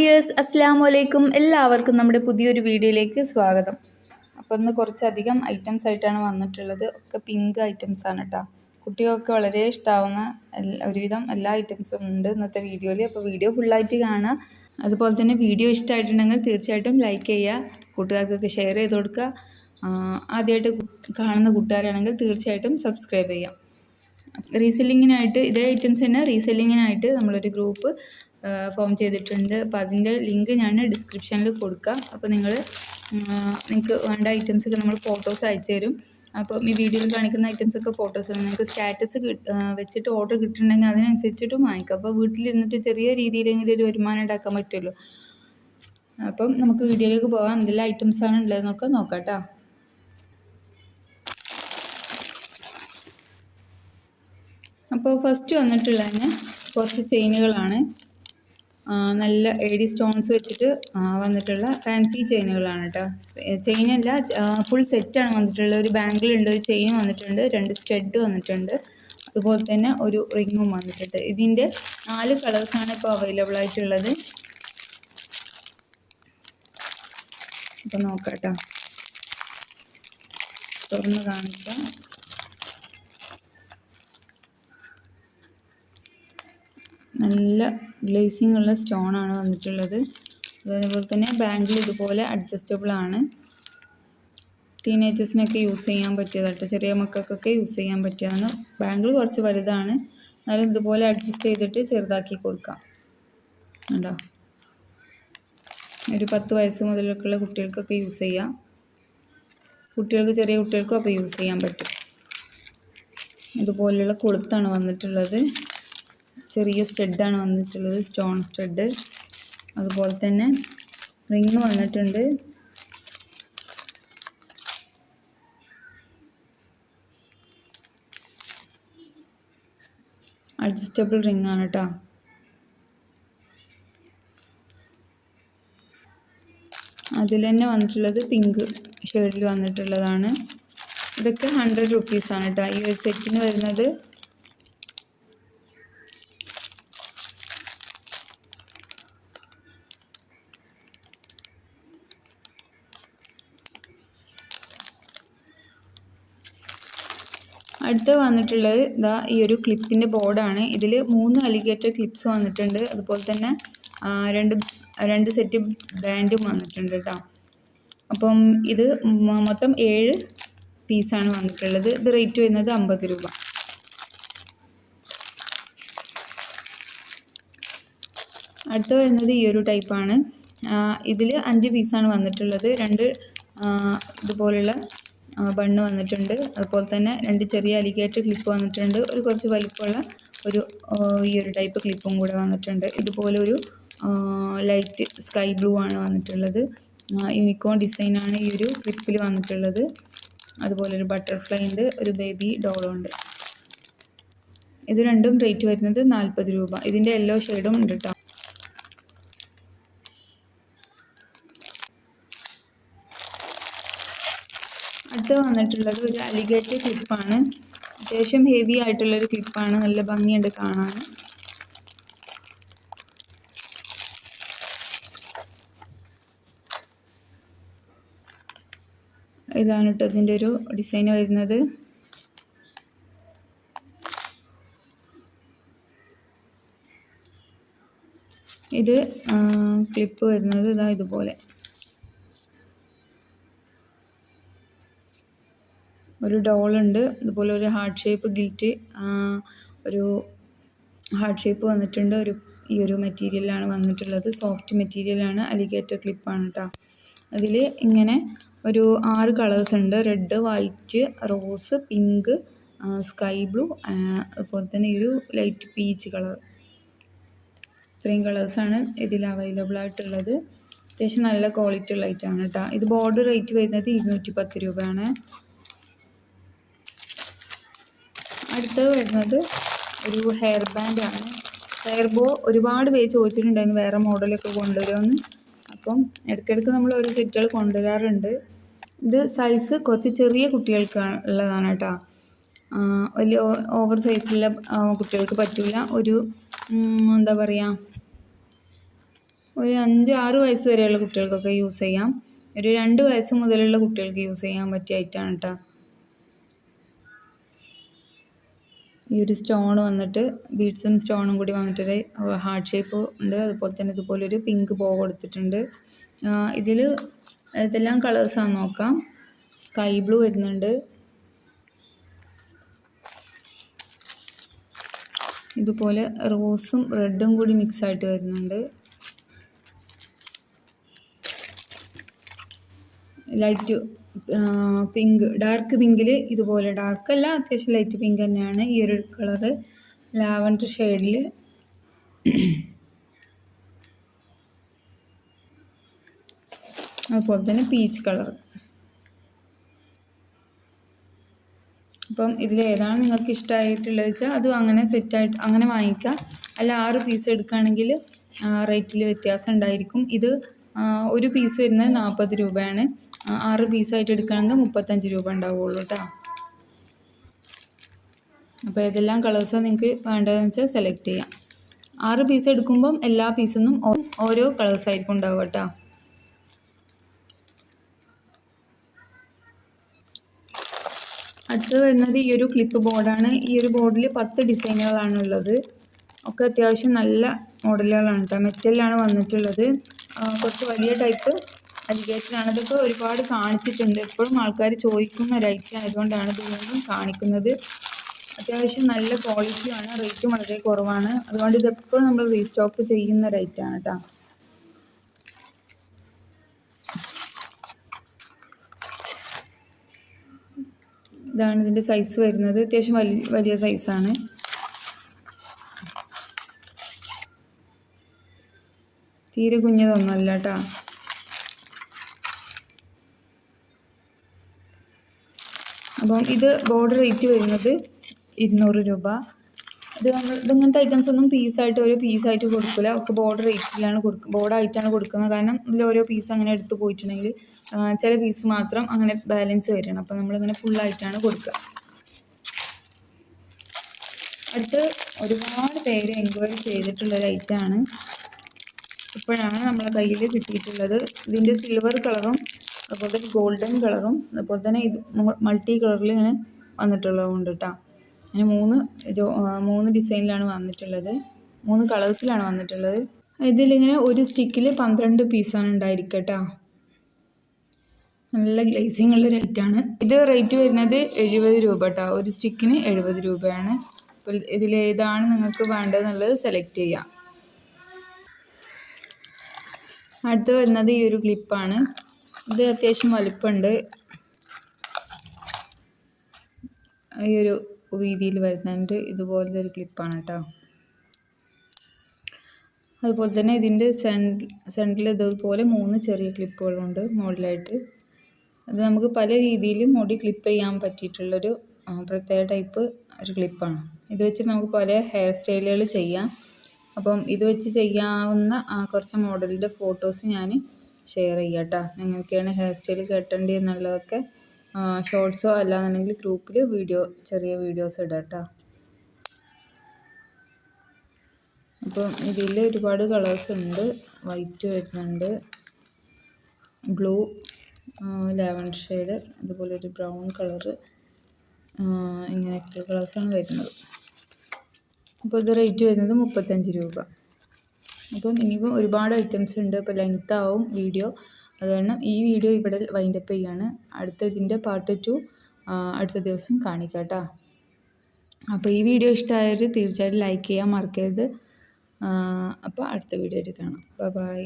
Dears, അസ്സലാമു അലൈക്കും. എല്ലാവർക്കും നമ്മുടെ പുതിയൊരു വീഡിയോയിലേക്ക് സ്വാഗതം. അപ്പോൾ ഇന്ന് കുറച്ചധികം ഐറ്റംസ് ആയിട്ടാണ് വന്നിട്ടുള്ളത്. ഒക്കെ പിങ്ക് ഐറ്റംസ് ആണ് കേട്ടോ. കുട്ടികൾക്ക് വളരെ ഇഷ്ടമാവുന്ന ഒരുവിധം എല്ലാ ഐറ്റംസും ഉണ്ട് ഇന്നത്തെ വീഡിയോയിൽ. അപ്പോൾ വീഡിയോ ഫുള്ളായിട്ട് കാണുക. അതുപോലെ തന്നെ വീഡിയോ ഇഷ്ടമായിട്ടുണ്ടെങ്കിൽ തീർച്ചയായിട്ടും ലൈക്ക് ചെയ്യുക, കൂട്ടുകാർക്കൊക്കെ ഷെയർ ചെയ്ത് കൊടുക്കുക. ആദ്യമായിട്ട് കാണുന്ന കൂട്ടുകാരാണെങ്കിൽ തീർച്ചയായിട്ടും സബ്സ്ക്രൈബ് ചെയ്യാം. റീസെല്ലിങ്ങിനായിട്ട് ഇതേ ഐറ്റംസ് തന്നെ റീസെല്ലിങ്ങിനായിട്ട് നമ്മളൊരു ഗ്രൂപ്പ് ഫോം ചെയ്തിട്ടുണ്ട്. അപ്പോൾ അതിൻ്റെ ലിങ്ക് ഞാൻ ഡിസ്ക്രിപ്ഷനിൽ കൊടുക്കാം. അപ്പോൾ നിങ്ങൾക്ക് വേണ്ട ഐറ്റംസൊക്കെ നമ്മൾ ഫോട്ടോസ് അയച്ചു തരും. അപ്പം ഈ വീഡിയോയിൽ കാണിക്കുന്ന ഐറ്റംസൊക്കെ ഫോട്ടോസ് നിങ്ങൾക്ക് സ്റ്റാറ്റസ് വെച്ചിട്ട് ഓർഡർ കിട്ടുന്നുണ്ടെങ്കിൽ അതിനനുസരിച്ചിട്ടും വാങ്ങിക്കാം. അപ്പോൾ വീട്ടിലിരുന്നിട്ട് ചെറിയ രീതിയിലെങ്കിലും ഒരു വരുമാനം ഉണ്ടാക്കാൻ പറ്റുമല്ലോ. അപ്പം നമുക്ക് വീഡിയോയിലേക്ക് പോകാം. എന്തെല്ലാം ഐറ്റംസാണ് ഉള്ളതെന്നൊക്കെ നോക്കാം കേട്ടോ. അപ്പോൾ ഫസ്റ്റ് വന്നിട്ടുള്ളതിന് കുറച്ച് ചെയിനുകളാണ്. നല്ല എഡി സ്റ്റോൺസ് വെച്ചിട്ട് വന്നിട്ടുള്ള ഫാൻസി ചെയിനുകളാണ് കേട്ടോ. ചെയിനല്ല, ഫുൾ സെറ്റാണ് വന്നിട്ടുള്ളത്. ഒരു ബാംഗിളുണ്ട്, ഒരു ചെയിൻ വന്നിട്ടുണ്ട്, 2 സ്റ്റഡ് വന്നിട്ടുണ്ട്, അതുപോലെ തന്നെ ഒരു റിങ്ങും വന്നിട്ടുണ്ട്. ഇതിൻ്റെ 4 കളേഴ്സാണ് ഇപ്പോൾ അവൈലബിൾ ആയിട്ടുള്ളത്. അപ്പോൾ നോക്കാം കേട്ടോ, തുറന്ന് കാണിക്കാം. നല്ല ഗ്ലേസിങ് ഉള്ള സ്റ്റോണാണ് വന്നിട്ടുള്ളത്. അതേപോലെ തന്നെ ബാംഗിൾ ഇതുപോലെ അഡ്ജസ്റ്റബിൾ ആണ്. ടീനേജേഴ്സിനൊക്കെ യൂസ് ചെയ്യാൻ പറ്റിയതായിട്ട്, ചെറിയ മക്കൾക്കൊക്കെ യൂസ് ചെയ്യാൻ പറ്റിയതാണ്. ബാംഗിൾ കുറച്ച് വലുതാണ്, എന്നാലും ഇതുപോലെ അഡ്ജസ്റ്റ് ചെയ്തിട്ട് ചെറുതാക്കി കൊടുക്കാം. ഉണ്ടോ, ഒരു 10 വയസ്സ് മുതലൊക്കെയുള്ള കുട്ടികൾക്കൊക്കെ യൂസ് ചെയ്യാം. ചെറിയ കുട്ടികൾക്കും അപ്പോൾ യൂസ് ചെയ്യാൻ പറ്റും. ഇതുപോലെയുള്ള കൊളുത്താണ് വന്നിട്ടുള്ളത്. ചെറിയ സ്റ്റഡാണ് വന്നിട്ടുള്ളത്, സ്റ്റോൺ സ്റ്റഡ്. അതുപോലെ തന്നെ റിങ് വന്നിട്ടുണ്ട്. അഡ്ജസ്റ്റബിൾ റിങ് ആണ് കേട്ടോ. അതിൽ തന്നെ വന്നിട്ടുള്ളത് പിങ്ക് ഷെയ്ഡിൽ വന്നിട്ടുള്ളതാണ്. ഇതൊക്കെ 100 റുപ്പീസാണ് കേട്ടോ. ഈ ഒരു സെറ്റിന് വരുന്നത് അടുത്ത് വന്നിട്ടുള്ളത് ഈ ഒരു ക്ലിപ്പിൻ്റെ ബോർഡാണ്. ഇതിൽ 3 അലിഗേറ്റർ ക്ലിപ്സ് വന്നിട്ടുണ്ട്. അതുപോലെ തന്നെ രണ്ട് സെറ്റ് ബാൻഡും വന്നിട്ടുണ്ട് കേട്ടോ. അപ്പം ഇത് മൊത്തം 7 പീസാണ് വന്നിട്ടുള്ളത്. ഇത് റേറ്റ് വരുന്നത് 50 രൂപ. അടുത്ത് വരുന്നത് ഈ ഒരു ടൈപ്പാണ്. ഇതിൽ 5 പീസാണ് വന്നിട്ടുള്ളത്. 2 ഇതുപോലുള്ള ബണ്ണ് വന്നിട്ടുണ്ട്. അതുപോലെ തന്നെ 2 ചെറിയ അലിഗേറ്റർ ക്ലിപ്പ് വന്നിട്ടുണ്ട്. ഒരു കുറച്ച് വലിപ്പമുള്ള ഈ ഒരു ടൈപ്പ് ക്ലിപ്പും കൂടെ വന്നിട്ടുണ്ട്. ഇതുപോലെ ഒരു ലൈറ്റ് സ്കൈ ബ്ലൂ ആണ് വന്നിട്ടുള്ളത്. യൂണിക്കോൺ ഡിസൈനാണ് ഈ ഒരു ക്ലിപ്പിൽ വന്നിട്ടുള്ളത്. അതുപോലെ ഒരു ബട്ടർഫ്ലൈ ഉണ്ട്, ഒരു ബേബി ഡോളുണ്ട്. ഇത് രണ്ടും റേറ്റ് വരുന്നത് 40 രൂപ. ഇതിൻ്റെ യെല്ലോ ഷെയ്ഡും ഉണ്ട് കേട്ടോ. അടുത്ത് വന്നിട്ടുള്ളത് ഒരു അലിഗേറ്റർ ക്ലിപ്പാണ്. അത്യാവശ്യം ഹെവി ആയിട്ടുള്ളൊരു ക്ലിപ്പാണ്. നല്ല ഭംഗിയുണ്ട് കാണാൻ. ഇതാണ് കേട്ടോ ഇതിൻ്റെ ഒരു ഡിസൈൻ വരുന്നത്. ഇത് ക്ലിപ്പ് വരുന്നത് ഇതുപോലെ ഒരു ഡോളുണ്ട്. അതുപോലെ ഒരു ഹാർട്ട് ഷേപ്പ് ഗിൽറ്റ്, ഒരു ഹാർട്ട് ഷേപ്പ് വന്നിട്ടുണ്ട്. ഈ ഒരു മെറ്റീരിയലാണ് വന്നിട്ടുള്ളത്. സോഫ്റ്റ് മെറ്റീരിയലാണ്, അലിഗേറ്റർ ക്ലിപ്പാണ് കേട്ടോ. അതിൽ ഇങ്ങനെ ഒരു 6 കളേഴ്സ് ഉണ്ട്. Red, white, rose, pink, sky blue, അതുപോലെ തന്നെ ഒരു ലൈറ്റ് പീച്ച് കളർ. ഇത്രയും കളേഴ്സാണ് ഇതിൽ അവൈലബിൾ ആയിട്ടുള്ളത്. അത്യാവശ്യം നല്ല ക്വാളിറ്റി ഉള്ള ഐറ്റമാണ് കേട്ടോ. ഇത് ബോർഡർ റേറ്റ് വരുന്നത് 210 രൂപയാണ്. അടുത്തത് വരുന്നത് ഒരു ഹെയർ ബാൻഡാണ്. ഹെയർ ബോ ഒരുപാട് പേര് ചോദിച്ചിട്ടുണ്ടായിരുന്നു വേറെ മോഡലൊക്കെ കൊണ്ടുവരുമെന്ന്. അപ്പം ഇടയ്ക്കിടയ്ക്ക് നമ്മൾ ഒരു സെറ്റുകൾ കൊണ്ടുവരാറുണ്ട്. ഇത് സൈസ് കുറച്ച് ചെറിയ കുട്ടികൾക്കുള്ളതാണ് കേട്ടോ. വലിയ ഓവർ സൈസുള്ള കുട്ടികൾക്ക് പറ്റില്ല. ഒരു എന്താ പറയുക, ഒരു 5-6 വയസ്സ് വരെയുള്ള കുട്ടികൾക്കൊക്കെ യൂസ് ചെയ്യാം. ഒരു 2 വയസ്സ് മുതലുള്ള കുട്ടികൾക്ക് യൂസ് ചെയ്യാൻ പറ്റിയ ഐറ്റമാണ് കേട്ടോ. ഈ ഒരു സ്റ്റോൺ വന്നിട്ട് ബീഡ്സും സ്റ്റോണും കൂടി വന്നിട്ടൊരു ഹാർട്ട് ഷേപ്പ് ഉണ്ട്. അതുപോലെ തന്നെ ഇതുപോലൊരു പിങ്ക് ബോ കൊടുത്തിട്ടുണ്ട്. ഇതിൽ ഇതെല്ലാം കളേഴ്സാണ് നോക്കാം. സ്കൈ ബ്ലൂ വരുന്നുണ്ട്, ഇതുപോലെ റോസും റെഡും കൂടി മിക്സ് ആയിട്ട് വരുന്നുണ്ട്, ലൈറ്റ് പിങ്ക്, ഡാർക്ക് പിങ്കിൽ ഇതുപോലെ ഡാർക്കല്ല, അത്യാവശ്യം ലൈറ്റ് പിങ്ക് തന്നെയാണ് ഈ ഒരു കളറ്. ലാവൻഡർ ഷെയ്ഡിൽ അതുപോലെ തന്നെ പീച്ച് കളർ. അപ്പം ഇതിൽ ഏതാണ് നിങ്ങൾക്ക് ഇഷ്ടമായിട്ടുള്ളത് വെച്ചാൽ അത് അങ്ങനെ സെറ്റായിട്ട് അങ്ങനെ വാങ്ങിക്കാം. അല്ല 6 പീസ് എടുക്കുകയാണെങ്കിൽ റേറ്റിൽ വ്യത്യാസം ഉണ്ടായിരിക്കും. ഇത് ഒരു പീസ് വരുന്നത് 40 രൂപയാണ്. 6 പീസായിട്ട് എടുക്കുകയാണെങ്കിൽ 35 രൂപ ഉണ്ടാവുള്ളൂ കേട്ടോ. അപ്പോൾ ഏതെല്ലാം കളേഴ്സാണ് നിങ്ങൾക്ക് വേണ്ടതെന്ന് വെച്ചാൽ സെലക്ട് ചെയ്യാം. 6 പീസ് എടുക്കുമ്പം എല്ലാ പീസൊന്നും ഓരോ കളേഴ്സായിരിക്കും ഉണ്ടാവുക കേട്ടോ. അടുത്തത് വരുന്നത് ഈ ഒരു ക്ലിപ്പ് ബോർഡാണ്. ഈ ഒരു ബോർഡിൽ 10 ഡിസൈനുകളാണ് ഉള്ളത്. ഒക്കെ അത്യാവശ്യം നല്ല മോഡലുകളാണ് കേട്ടോ. മെറ്റലിലാണ് വന്നിട്ടുള്ളത്. കുറച്ച് വലിയ ടൈപ്പ് അലിഗേറ്ററാണ്. ഇതൊക്കെ ഒരുപാട് കാണിച്ചിട്ടുണ്ട്. എപ്പോഴും ആൾക്കാർ ചോദിക്കുന്ന ഒരു ഐറ്റം ആയതുകൊണ്ടാണ് ഇത് വീണ്ടും കാണിക്കുന്നത്. അത്യാവശ്യം നല്ല ക്വാളിറ്റിയാണ്, റേറ്റും വളരെ കുറവാണ്. അതുകൊണ്ട് ഇതെപ്പോഴും നമ്മൾ റീസ്റ്റോക്ക് ചെയ്യുന്ന ഒരു ഐറ്റമാണ് കേട്ടോ. ഇതാണ് ഇതിൻ്റെ സൈസ് വരുന്നത്. അത്യാവശ്യം വലിയ സൈസാണ്. തീരെ കുഞ്ഞതൊന്നുമല്ല കേട്ടോ. അപ്പം ഇത് ബോർഡർ റേറ്റ് വരുന്നത് 200 രൂപ. ഇങ്ങനത്തെ ഐറ്റംസ് ഒന്നും പീസായിട്ട് ഓരോ പീസായിട്ട് കൊടുക്കില്ല. ഒക്കെ ബോർഡർ റേറ്റിലാണ് ബോർഡായിട്ടാണ് കൊടുക്കുന്നത്. കാരണം ഇതിൽ ഓരോ പീസ് അങ്ങനെ എടുത്ത് പോയിട്ടുണ്ടെങ്കിൽ ചില പീസ് മാത്രം അങ്ങനെ ബാലൻസ് വരണം. അപ്പോൾ നമ്മളിങ്ങനെ ഫുള്ളായിട്ടാണ് കൊടുക്കുക. അടുത്ത് ഒരുപാട് പേര് എൻക്വയറി ചെയ്തിട്ടുള്ളൊരു ഐറ്റമാണ്. ഇപ്പോഴാണ് നമ്മളെ കയ്യിൽ കിട്ടിയിട്ടുള്ളത്. ഇതിൻ്റെ സിൽവർ കളറും അതുപോലെ തന്നെ ഗോൾഡൻ കളറും അതുപോലെ തന്നെ ഇത് മൾട്ടി കളറിൽ ഇങ്ങനെ വന്നിട്ടുള്ളതുകൊണ്ട് കേട്ടോ. അങ്ങനെ 3 ഡിസൈനിലാണ് വന്നിട്ടുള്ളത്, 3 കളേഴ്സിലാണ് വന്നിട്ടുള്ളത്. ഇതിലിങ്ങനെ ഒരു സ്റ്റിക്കിൽ 12 പീസാണ് ഉണ്ടായിരിക്കുക കേട്ടോ. നല്ല ഗ്ലേസിങ് ഉള്ള റേറ്റാണ്. ഇത് റേറ്റ് വരുന്നത് 70 രൂപ കേട്ടോ. ഒരു സ്റ്റിക്കിന് 70 രൂപയാണ്. അപ്പോൾ ഇതിലേതാണ് നിങ്ങൾക്ക് വേണ്ടതെന്നുള്ളത് സെലക്ട് ചെയ്യാം. അടുത്ത് വരുന്നത് ഈ ഒരു ക്ലിപ്പാണ്. ഇത് അത്യാവശ്യം വലുപ്പമുണ്ട്. ഈ ഒരു വീതിയിൽ വരുന്നുണ്ട്. ഇതുപോലത്തെ ഒരു ക്ലിപ്പാണ് കേട്ടോ. അതുപോലെ തന്നെ ഇതിൻ്റെ സെൻറ്ററിൽ ഇതുപോലെ 3 ചെറിയ ക്ലിപ്പുകളുണ്ട് മോഡലായിട്ട്. അത് നമുക്ക് പല രീതിയിൽ മുടി ക്ലിപ്പ് ചെയ്യാൻ പറ്റിയിട്ടുള്ളൊരു പ്രത്യേക ടൈപ്പ് ഒരു ക്ലിപ്പാണ്. ഇത് വെച്ച് നമുക്ക് പല ഹെയർ സ്റ്റൈലുകൾ ചെയ്യാം. അപ്പം ഇത് വെച്ച് ചെയ്യാവുന്ന കുറച്ച് മോഡലിൻ്റെ ഫോട്ടോസ് ഞാൻ ഷെയർ ചെയ്യാം കേട്ടോ. നിങ്ങൾക്കാണ് ഹെയർ സ്റ്റൈൽ കെട്ടേണ്ടി എന്നുള്ളതൊക്കെ ഷോർട്സോ അല്ലാന്നുണ്ടെങ്കിൽ ഗ്രൂപ്പിൽ ചെറിയ വീഡിയോസ് ഇടാം കേട്ടോ. അപ്പം ഇതിൽ ഒരുപാട് കളേഴ്സ് ഉണ്ട്. വൈറ്റ് വരുന്നുണ്ട്, ബ്ലൂ, ലാവൻഡർ ഷെയ്ഡ്, അതുപോലെ ഒരു ബ്രൗൺ കളറ്, ഇങ്ങനെയൊക്കെ കളേഴ്സാണ് വരുന്നത്. അപ്പോൾ ഇത് റേറ്റ് വരുന്നത് 35 രൂപ. അപ്പം ഇനിയിപ്പോൾ ഒരുപാട് ഐറ്റംസ് ഉണ്ട്. അപ്പോൾ ലെങ്ത് ആവും വീഡിയോ. അതുകാരണം ഈ വീഡിയോ ഇവിടെ വൈൻഡപ്പ് ചെയ്യാണ്. ഇതിൻ്റെ പാർട്ട് 2 അടുത്ത ദിവസം കാണിക്കാം കേട്ടോ. അപ്പോൾ ഈ വീഡിയോ ഇഷ്ടമായവർ തീർച്ചയായിട്ടും ലൈക്ക് ചെയ്യാൻ മറക്കരുത്. അപ്പോൾ അടുത്ത വീഡിയോയിൽ കാണാം. ബൈ.